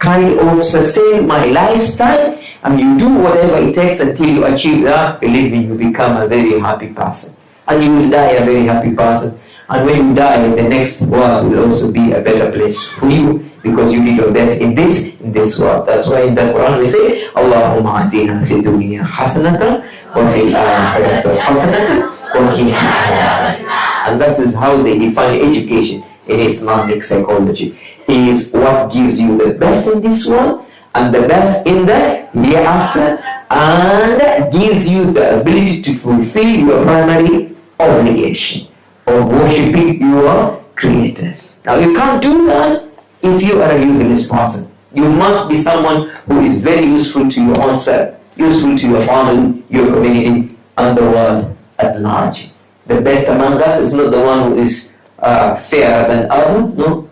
kind of sustain my lifestyle, and you do whatever it takes until you achieve that. Believe me, you become a very happy person, and you will die a very happy person. And when you die, the next world will also be a better place for you, because you did your best in this world. That's why in the Quran we say, Allahumma atina fi dunya hasanatan wa fil akhirati hasanatan wa qina adhaban nar. And that is how they define education in Islamic psychology. Is what gives you the best in this world and the best in the hereafter, and gives you the ability to fulfill your primary obligation of worshiping your creators. Now, you can't do that if you are a useless person. You must be someone who is very useful to your own self, useful to your family, your community, and the world at large. The best among us is not the one who is fairer than others, no.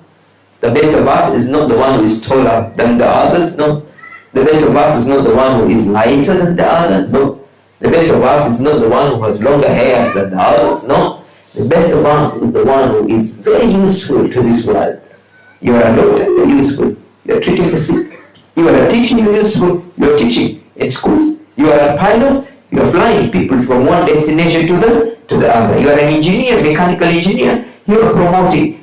The best of us is not the one who is taller than the others, no. The best of us is not the one who is lighter than the other. No. The best of us is not the one who has longer hair than the others. No. The best of us is the one who is very useful to this world. You are a doctor, you're useful. You're treating the sick. You are a teacher, you're useful. You're teaching in schools. You are a pilot, you're flying people from one destination to the other. You are an engineer, mechanical engineer. You are promoting,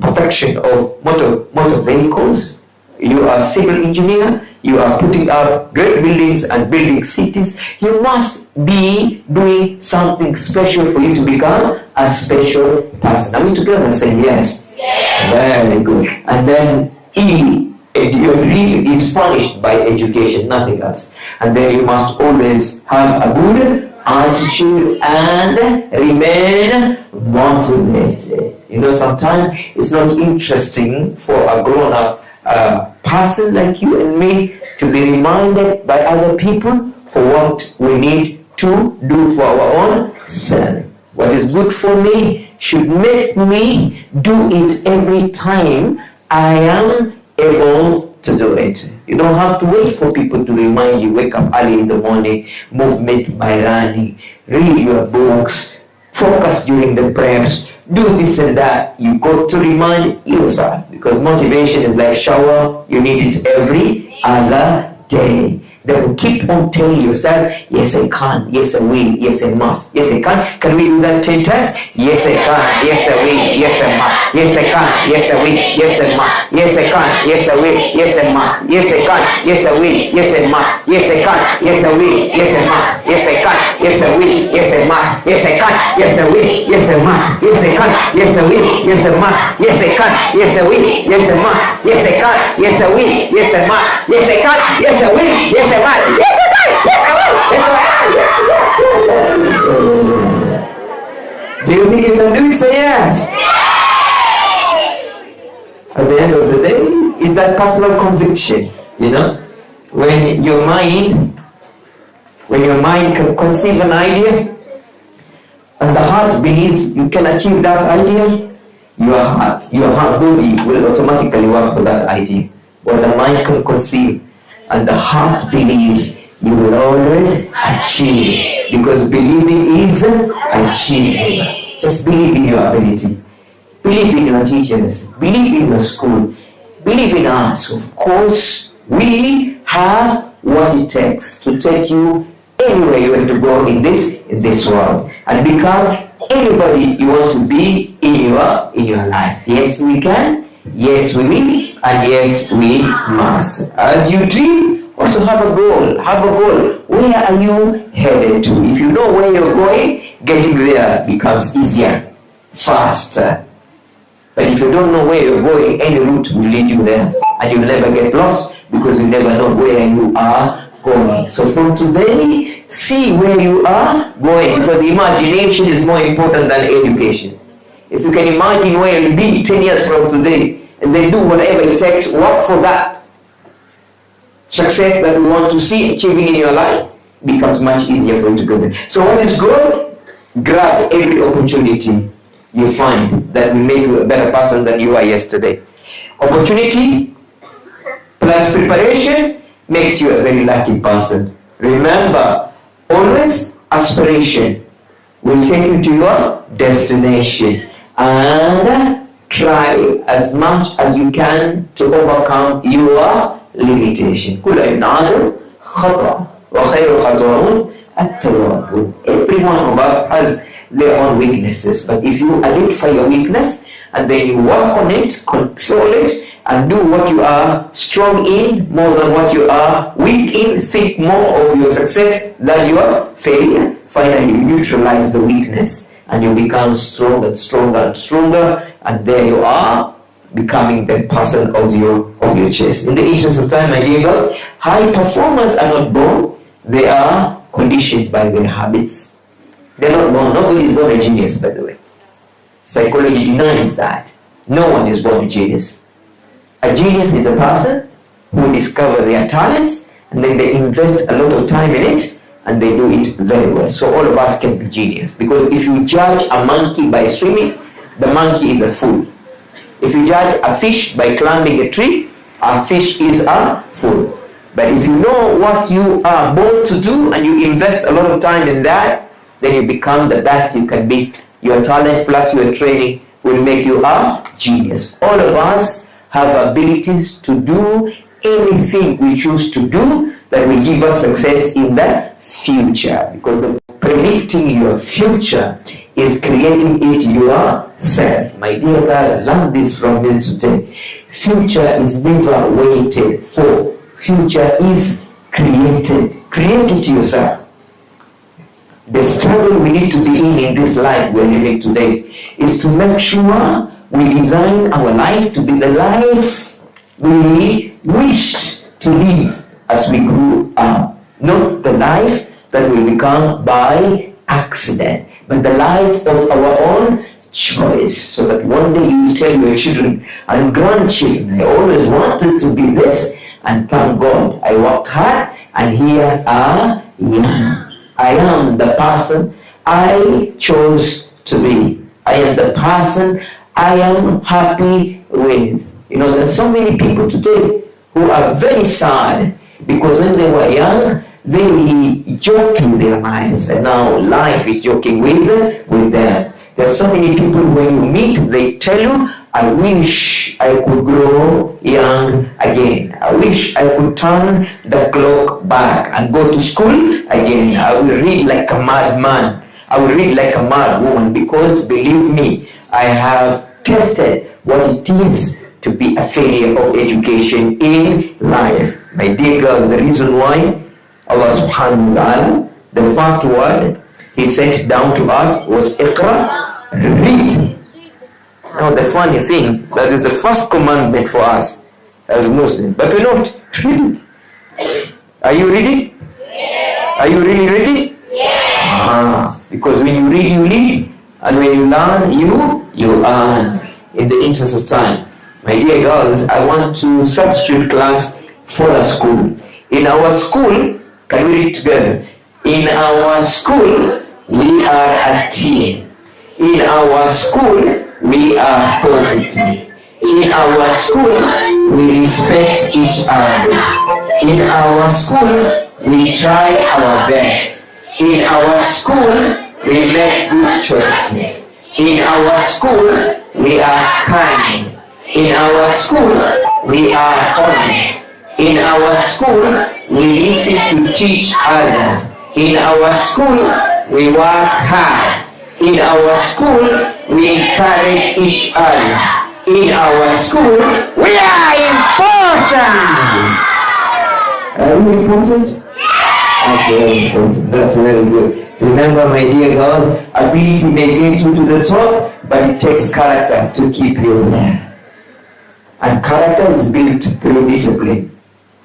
perfection of motor vehicles. You are a civil engineer. You are putting up great buildings and building cities. You must be doing something special for you to become a special person. Are we together? Say yes. Yes. Very good. And then your dream is furnished by education, nothing else. And then you must always have a good attitude and remain motivated. Sometimes it's not interesting for a grown-up person like you and me to be reminded by other people for what we need to do for our own self. What is good for me should make me do it every time I am able to do it. You don't have to wait for people to remind you. Wake up early in the morning, movement by running, read your books, focus during the prayers, do this and that. You got to remind yourself, because motivation is like shower. You need it every other day. Therefore, keep on telling yourself, yes I can, yes I will, yes I must, yes I can. Can we do that 10 times? Yes I can, yes I will, yes I must, yes I can, yes I will, yes I must, yes I can, yes I will, yes I must, yes I can, yes I will, yes I must, yes I can, yes I will, yes I must, yes I can, yes I will, yes I must, yes I can, yes I will, yes I must, yes I can, yes I will, yes I must, yes I can, yes I will, yes I must, yes I can, yes I will, yes I must, yes I can, yes I will, yes I do you think you can do it? Say yes. At the end of the day, it's that personal conviction. When your mind can conceive an idea and the heart believes you can achieve that idea, your heart body will automatically work for that idea. What the mind can conceive and the heart believes, you will always achieve, because believing is achieving. Just believe in your ability, believe in your teachers, believe in your school, believe in us. Of course, we have what it takes to take you anywhere you want to go in this world and become anybody you want to be in your life. Yes, we can. Yes, we will. And yes, we must. As you dream, also have a goal. Have a goal. Where are you headed to? If you know where you're going, getting there becomes easier, faster. But if you don't know where you're going, any route will lead you there. And you'll never get lost, because you never know where you are going. So from today, see where you are going, because imagination is more important than education. If you can imagine where you'll be 10 years from today, and then do whatever it takes, work for that success that you want to see achieving in your life, becomes much easier for you to go there. So what is good? Grab every opportunity you find that will make you a better person than you were yesterday. Opportunity plus preparation makes you a very lucky person. Remember, always aspiration will take you to your destination, and try as much as you can to overcome your limitation. Every one of us has their own weaknesses, but if you identify your weakness and then you work on it, control it, and do what you are strong in more than what you are weak in, think more of your success than your failure, finally you neutralize the weakness and you become stronger and stronger and stronger, and there you are, becoming the person of your chest. In the interest of time, my dear girls, high performers are not born, they are conditioned by their habits. They're not born. Nobody is born a genius, by the way. Psychology denies that. No one is born a genius. A genius is a person who discovers their talents and then they invest a lot of time in it and they do it very well. So all of us can be genius, because if you judge a monkey by swimming, the monkey is a fool. If you judge a fish by climbing a tree A fish is a food. But if you know what you are born to do and you invest a lot of time in that, then you become the best you can be. Your talent plus your training will make you a genius. All of us have abilities to do anything we choose to do that will give us success in the future. Because predicting your future is creating it yourself. My dear guys, learn this from me today. Future is never waited for. Future is created. Create it yourself. The struggle we need to be in this life we're living today is to make sure we design our life to be the life we wished to live as we grew up. Not the life that will become by accident, but the life of our own choice. So that one day you will tell your children and grandchildren, I always wanted to be this, and thank God I worked hard, and here I am. I am the person I chose to be. I am the person I am happy with. You know, there's so many people today who are very sad because when they were young, they joked with their lives, and now life is joking with them. There are so many people when you meet, they tell you, I wish I could grow young again. I wish I could turn the clock back and go to school again. I will read like a madman. I will read like a mad woman, because believe me, I have tested what it is to be a failure of education in life. My dear girls, the reason why Allah subhanahu wa ta'ala, the first word He sent down to us was Iqra, read. Now the funny thing, that is the first commandment for us as Muslims, but we're not reading. Are you ready? Yes. Are you really ready? Yes. Because when you read, you lead, and when you learn, you earn. In the interest of time, my dear girls, I want to substitute class for a school. In our school, can we read together? In our school, we are a team. In our school, we are positive. In our school, we respect each other. In our school, we try our best. In our school, we make good choices. In our school, we are kind. In our school, we are honest. In our school, we listen to teach others. In our school, we work hard. In our school, we encourage each other. In our school, we are important. Are we important? That's very important. That's very good. Remember, my dear girls, ability may get you to the top, but it takes character to keep you there. And character is built through discipline.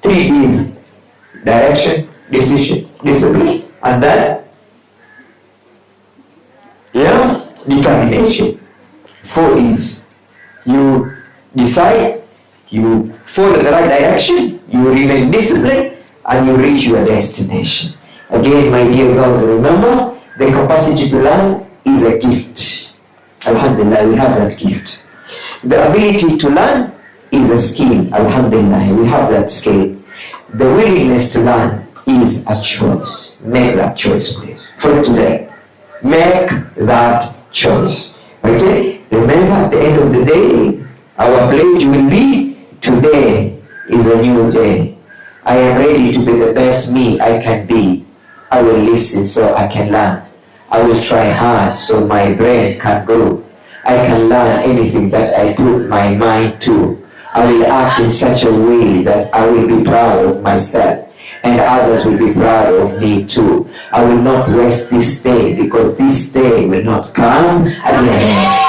3 D's: direction, decision, discipline, and that, determination. 4 is you decide, you follow the right direction, you remain disciplined, and you reach your destination. Again, my dear girls, remember, the capacity to learn is a gift. Alhamdulillah, we have that gift. The ability to learn is a skill. Alhamdulillah, we have that skill. The willingness to learn is a choice. Make that choice, please. For today, make that choice. Okay? Remember, at the end of the day, our pledge will be, today is a new day. I am ready to be the best me I can be. I will listen so I can learn. I will try hard so my brain can grow. I can learn anything that I put my mind to. I will act in such a way that I will be proud of myself, and others will be proud of me too. I will not waste this day, because this day will not come again.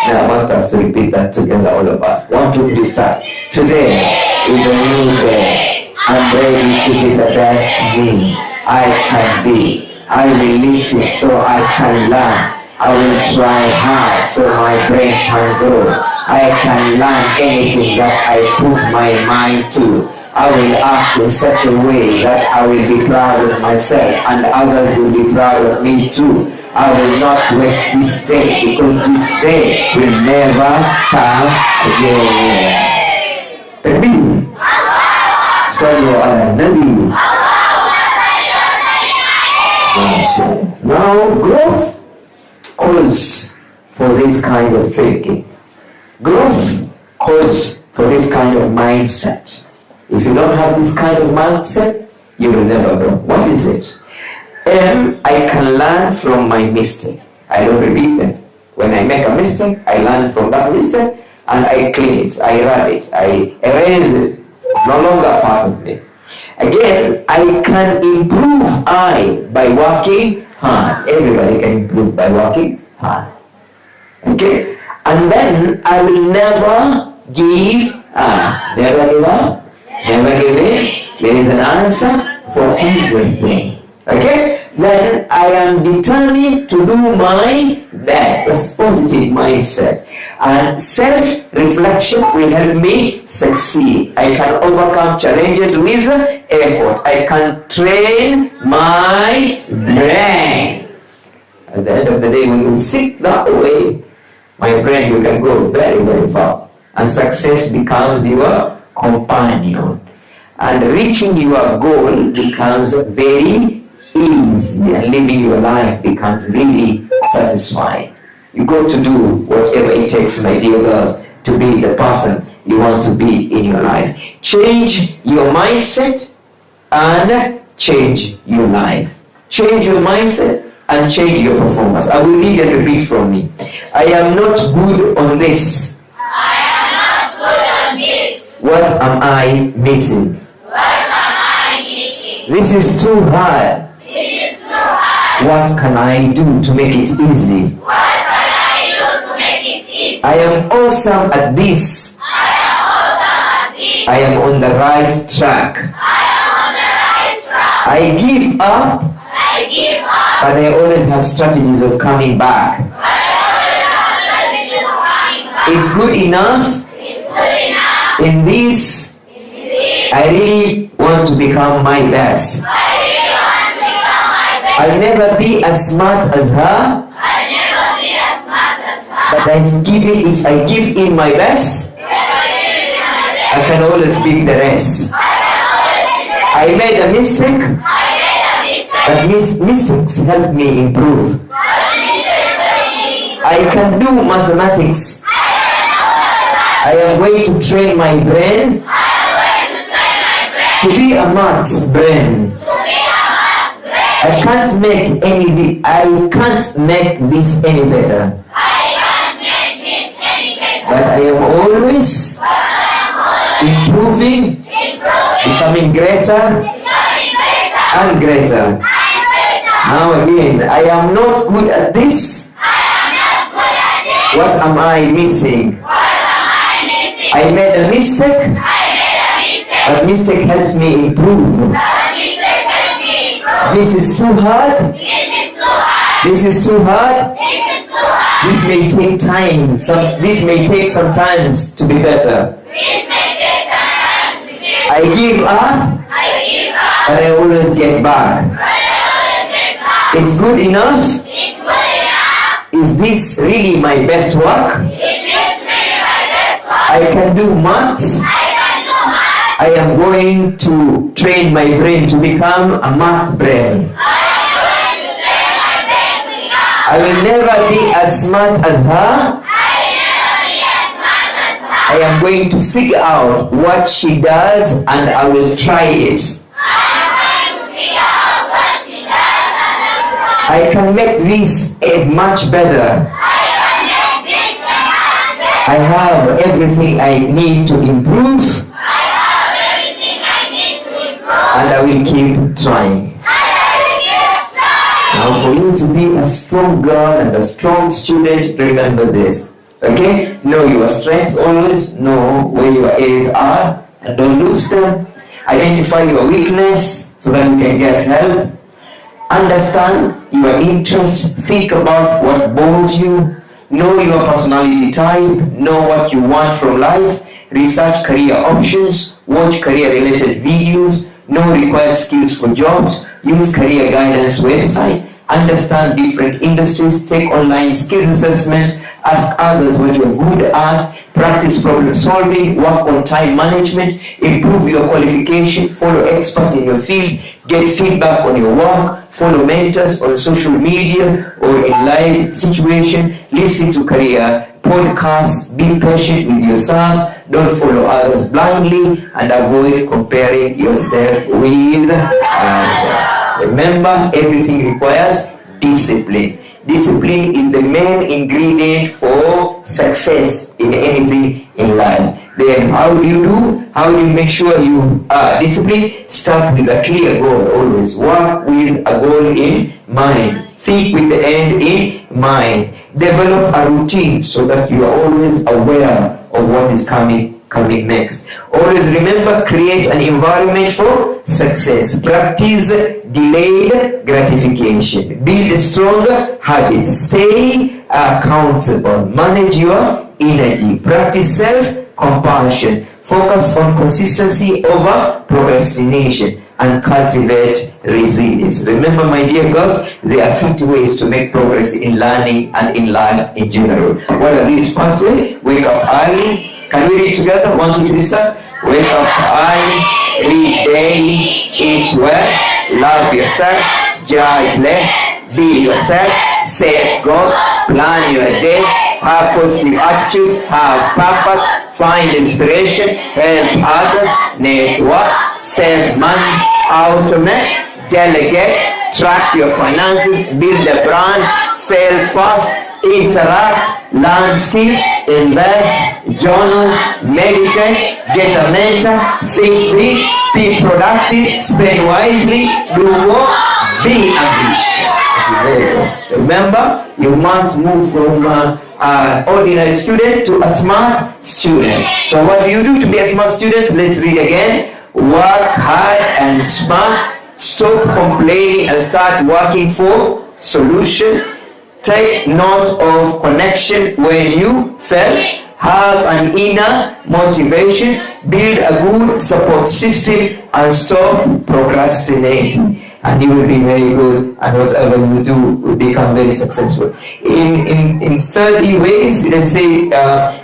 Now I want us to repeat that together, all of us. 1, 2, 3, start. Today is a new day. I'm ready to be the best me I can be. I will listen so I can learn. I will try hard so my brain can grow. I can learn anything that I put my mind to. I will act in such a way that I will be proud of myself, and others will be proud of me too. I will not waste this day, because this day will never come again. Repeat. صلوا على النبي. Now growth calls for this kind of thinking. Growth calls for this kind of mindset. If you don't have this kind of mindset, you will never grow. What is it? I can learn from my mistake. I don't repeat them. When I make a mistake, I learn from that mistake and I clean it, I rub it, I erase it. No longer a part of me. Again, I can improve by working hard. Everybody can improve by working hard. Okay? And then I will never give up. Never give up. Never give in. There is an answer for everything. Okay? Then I am determined to do my best. That's positive mindset. And self-reflection will help me succeed. I can overcome challenges with effort. I can train my brain. At the end of the day, when you think that way, my friend, you can go very, very far. And success becomes your companion. And reaching your goal becomes very easy. And living your life becomes really satisfying. You go to do whatever it takes, my dear girls, to be the person you want to be in your life. Change your mindset and change your life. Change your mindset and change your performance. I will read and repeat from me. I am not good on this. I am not good on this. What am I missing? What am I missing? This is too hard. This is too hard. What can I do to make it easy? What can I do to make it easy? I am awesome at this. I am awesome at this. I am on the right track. I am on the right track. I give up, I give up. but I always have strategies of coming back. But I always have strategies of coming back. It's good enough. It's good enough. In this, In this, I really want to become my best. I really want to become my best. I'll never be as smart as her, I'll never be as smart as her. but if I give in my best, But I really am my best. I can always beat the rest. I can always be the best. I made a mistake, I made a mistake. but mistakes help me improve. But mistakes help me. I can do mathematics. I am going to train my brain I am going to train my brain to be a math brain. to be a math brain. I can't make this any better. I can't make this any better. But I am always But I am always improving, improving, becoming greater becoming better and greater. and better. Now again, I am not good at this. I am not good at this. What am I missing? What am I missing? I made a mistake, I made a mistake. but mistake helps me improve. But mistake help me improve. This is too hard. This is too hard. This is too hard. This is too hard. This may take time. This may take some time to be better. This may take some time to be better. I give up, I give up. but I always get back. But I always get back. It's good enough. It's good enough. Is this really my best work? It is really my best work. I can do maths. I can do math. I am going to train my brain to become a math brain. I am going to train my brain to become. I will never be as smart as her. I will never be as smart as her. I am going to figure out what she does and I will try it. I am going to figure out what she does and I will try. I can make this much better. I can make this a much better. I have everything I need to improve I have everything I need to improve. and I will keep trying. And I will keep trying. Now for you to be a strong girl and a strong student, remember this. Okay? Know your strengths always, know where your areas are and don't lose them. Identify your weakness so that you can get help. Understand your interests, think about what bores you, know your personality type, know what you want from life, research career options, watch career-related videos, know required skills for jobs, use career guidance website, understand different industries, take online skills assessment, ask others what you're good at, practice problem solving, work on time management, improve your qualification, follow experts in your field, get feedback on your work, follow mentors on social media or in live situation, listen to career podcasts, be patient with yourself, don't follow others blindly, and avoid comparing yourself with others. Remember, everything requires discipline. Discipline is the main ingredient for success in anything in life. Then how do you make sure you are disciplined? Start with a clear goal always. Work with a goal in mind. Think with the end in mind. Develop a routine so that you are always aware of what is coming next. Always remember, create an environment for success. Practice delayed gratification. Build stronger habits. Stay accountable. Manage your energy. Practice self-compassion. Focus on consistency over procrastination and cultivate resilience. Remember, my dear girls, there are 50 ways to make progress in learning and in life in general. What are these? First way, wake up early. Can we read together? 1, 2, 3, start. Wake up early, read daily, eat well, love yourself, judge less, be yourself, set goals, plan your day, have positive attitude, have purpose, find inspiration, help others, network, save money, automate, delegate, track your finances, build a brand, fail fast, interact, learn skills, invest, journal, meditate, get a mentor, think big, be productive, spend wisely, do more, be ambitious. Remember, you must move from an ordinary student to a smart student. So what do you do to be a smart student? Let's read again. Work hard and smart. Stop complaining and start working for solutions. Take note of connection when you fail. Have an inner motivation. Build a good support system and stop procrastinating. And you will be very good, and whatever you do will become very successful. In 30 ways, let's say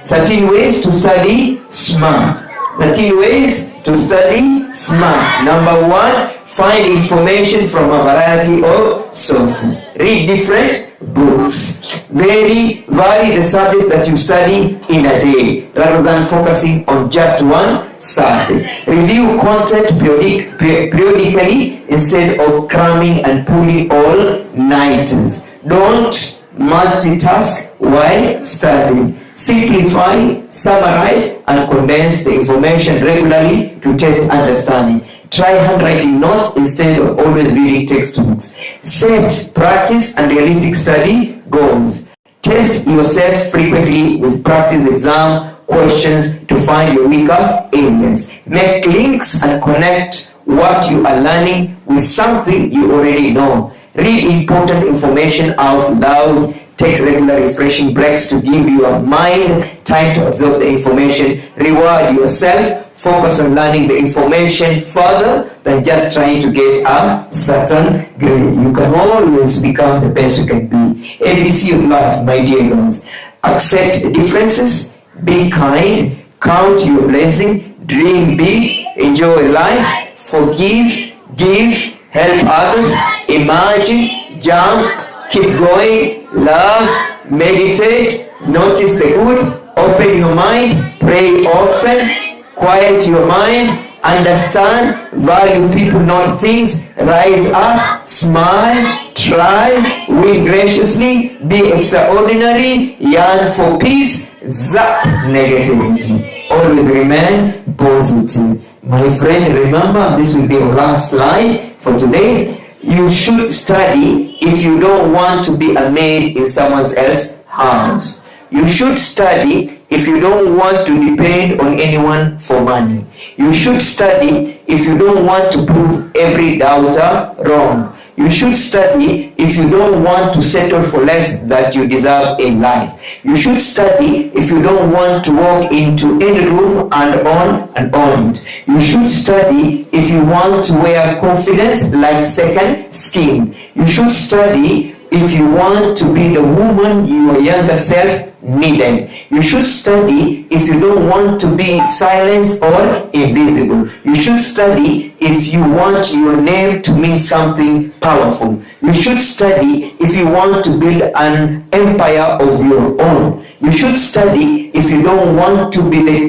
13 ways to study smart. 13 ways to study smart. Number 1, find information from a variety of sources. Read different books. Vary the subject that you study in a day, rather than focusing on just one subject. Review content periodically instead of cramming and pulling all-nighters. Don't multitask while studying. Simplify, summarize, and condense the information regularly to test understanding. Try handwriting notes instead of always reading textbooks. Set, practice, and realistic study goals. Test yourself frequently with practice exam questions to find your weaker areas. Make links and connect what you are learning with something you already know. Read important information out loud. Take regular refreshing breaks to give your mind time to absorb the information. Reward yourself. Focus on learning the information further than just trying to get a certain grade. You can always become the best you can be. ABC of life, my dear ones. Accept differences. Be kind. Count your blessing. Dream big. Enjoy life. Forgive. Give. Help others. Imagine. Jump. Keep going. Love. Meditate. Notice the good. Open your mind. Pray often. Quiet your mind, understand, value people, not things, rise up, smile, try, win graciously, be extraordinary, yearn for peace, zap negativity. Always remain positive. My friend, remember, this will be our last slide for today. You should study if you don't want to be a maid in someone else's house. You should study if you don't want to depend on anyone for money. You should study if you don't want to prove every doubter wrong. You should study if you don't want to settle for less than you deserve in life. You should study if you don't want to walk into any room and on it. You should study if you want to wear confidence like second skin. You should study if you want to be the woman your younger self needed. You should study if you don't want to be silenced or invisible. You should study if you want your name to mean something powerful. You should study if you want to build an empire of your own. You should study if you don't want to be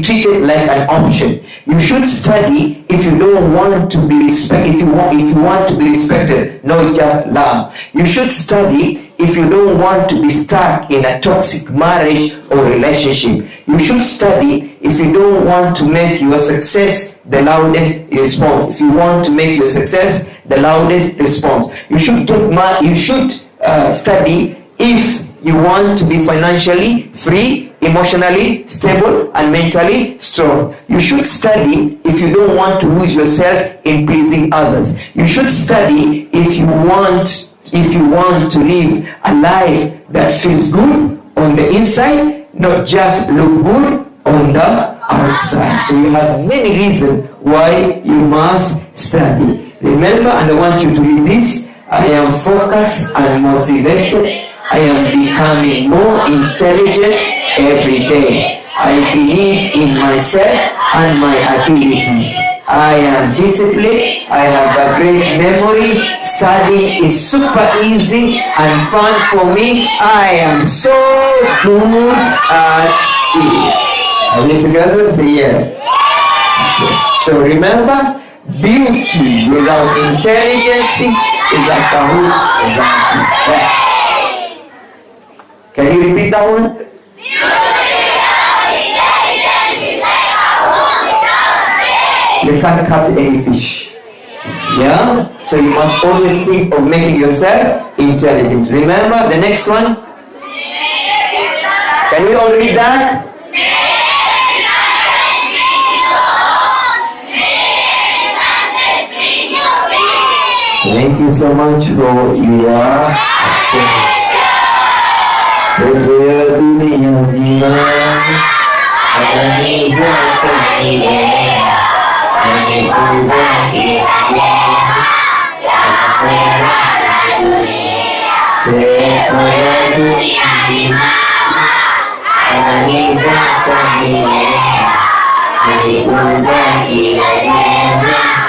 treated like an option. You should study if you don't want to be respected. If you want to be respected, not just love. You should study if you don't want to be stuck in a toxic marriage or relationship. You should study if you don't want to make your success the loudest response. If you want to make your success the loudest response. You should study if you want to be financially free, emotionally stable, and mentally strong. You should study if you don't want to lose yourself in pleasing others. You should study if you want to live a life that feels good on the inside, not just look good on the outside. So you have many reasons why you must study. Remember, and I want you to read this: I am focused and motivated. I am becoming more intelligent every day. I believe in myself and my abilities. I am disciplined. I have a great memory. Studying is super easy and fun for me. I am so good at it. Are we together? Say yes. Okay. So remember, beauty without intelligence is like a hoop without its back. Can you repeat that one? You can't catch any fish. Yeah? So you must always think of making yourself intelligent. Remember the next one? Can we all read that? Thank you so much for your attention.